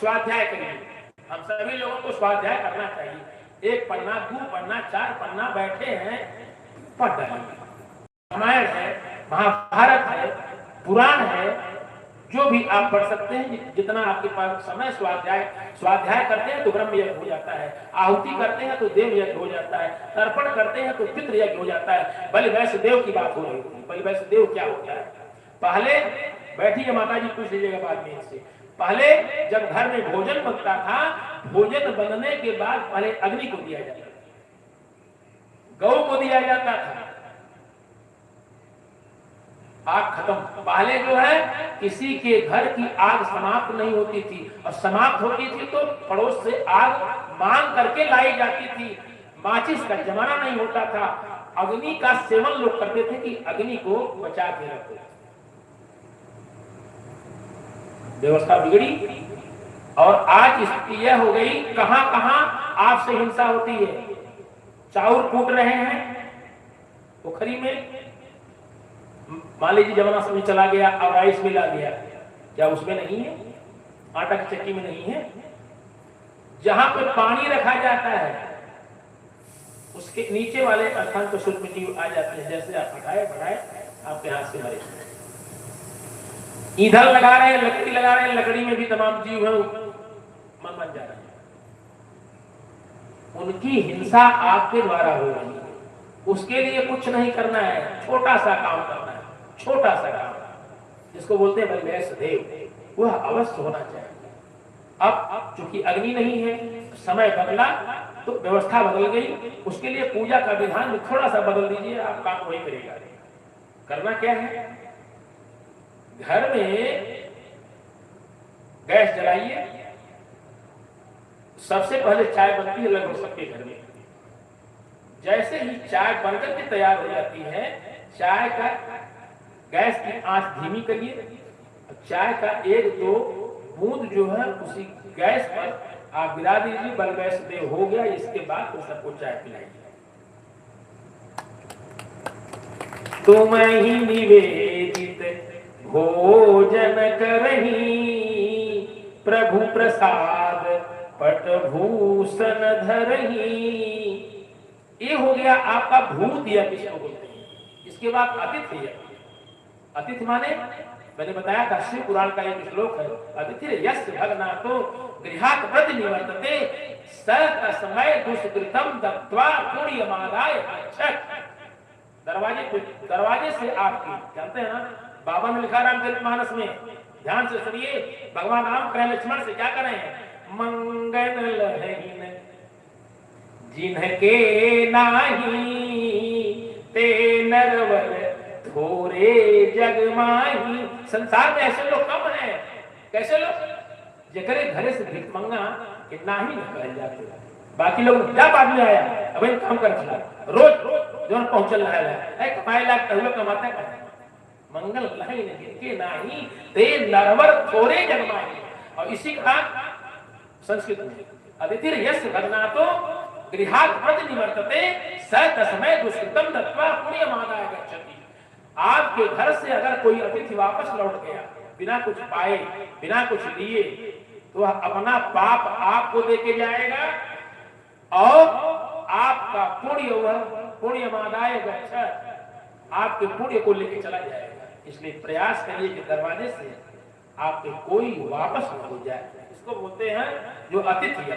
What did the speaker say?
स्वाध्याय करिए। हम सभी लोगों को स्वाध्याय करना चाहिए। 1 पन्ना, 2 पन्ना, 4 पन्ना बैठे हैं, पढ़ डालिए। रामायण है, महाभारत है, पुराण है, जो भी आप पढ़ सकते हैं, जितना आपके पास समय। स्वाध्याय करते हैं तो ब्रह्म यज्ञ हो जाता है, आहुति करते हैं तो देव यज्ञ हो जाता है, तर्पण करते हैं तो पितृ यज्ञ हो जाता है। बलि वैश्य देव की बात हो रही है। बलि वैश्य देव क्या होता है? पहले बैठिए, माता जी पूछ लीजिएगा बाद में इससे। पहले जब घर में भोजन बनता था, भोजन बनने के बाद पहले अग्नि को दिया जाता था, गौ को दिया जाता था, आग खत्म। पहले जो है किसी के घर की आग समाप्त नहीं होती थी, और समाप्त होती थी तो पड़ोस से आग मांग करके लाई जाती थी। माचिस का जमाना नहीं होता था। अग्नि का सेवन लोग करते थे कि अग्नि को बचा के रखो। व्यवस्था बिगड़ी और आज स्थिति यह हो गई, कहां कहां आपसे हिंसा होती है। चाउर कूट रहे हैं पोखरी में, मान लीजिए जमाना समय चला गया और राइस मिल आ गया, क्या उसमें नहीं है? आटा की चक्की में नहीं है? जहां पे पानी रखा जाता है उसके नीचे वाले स्थान पर शुद्ध मिट्टी आ जाती है। जैसे आप बढ़ाए आपके हाथ से मरे। ईंधन लगा रहे हैं, लकड़ी लगा रहे हैं, लकड़ी में भी तमाम जीव है, मन बन जा रहे हैं। उनकी हिंसा आपके द्वारा हो रही है। उसके लिए कुछ नहीं करना है, छोटा सा काम करना है, छोटा सा काम, जिसको बोलते हैं बलि वैश्य देव, वह अवश्य होना चाहिए। अब चूंकि अग्नि नहीं है, समय बदला तो व्यवस्था बदल गई। उसके लिए पूजा का विधान थोड़ा सा बदल दीजिए, आप काम वही करेगा। करना क्या है? घर में गैस जलाइए। सबसे पहले चाय बनती है लगभग सबके घर में। जैसे ही चाय बनकर के तैयार हो जाती है, चाय का गैस की आंच धीमी करिए। चाय का 1-2 बूंद जो है उसी गैस पर आप गिरा दीजिए। बलि वैश्य देव हो गया। इसके बाद तो सबको चाय पिलाइए। तुम ही निवेदित भोजन करही, प्रभु प्रसाद पट भूषण धरही। ये हो गया आपका भूत यज्ञ जिसको बोलते हैं। इसके बाद अतिथि यज्ञ। अतिथि माने मैंने बताया था, शिव पुराण का एक श्लोक है, अतिथि यस्य भगनातो गृहात् प्रति निवर्तते स तस्मै दुष्कृतम दत्वा पुण्यमादाय गच्छत्। दरवाजे से आपकी, जानते हैं ना, बाबा ने लिखा रामचरितमानस में, ध्यान से सुनिए। भगवान राम कह लक्ष्मण से क्या करें? मंगल लहीन जिनके नाही, ते नरवर थोरे जग माही। संसार में ऐसे लोग कम हैं। कैसे लोग? जकरे घरे से भिख मंगा कि नाही निकल जाते। बाकी लोग क्या बाद में आया, अब इन काम कर चला, रोज जो पहुंचल रहा है, कमाए लाख हुए कमाते हैं। मंगल लहीन जिनके नाही, ते नरवर थोरे जग माही। और इसी का संस्कृत में अतिथि यस्य भगनातो गृहात् प्रति निवर्तते स तस्मै दुष्कृतम दत्वा पुण्यमादाय गच्छति। आपके घर से अगर कोई अतिथि वापस लौट गया बिना कुछ पाए, बिना कुछ लिए, तो वह अपना पाप आपको देके जाएगा और आपका पुण्य वह पुण्यमादाय गच्छति, आपके पुण्य को लेके चला जाएगा। इसलिए प्रयास करिए कि दरवाजे से आपके कोई वापस न हो जाए। इसको बोलते हैं जो अतिथि है।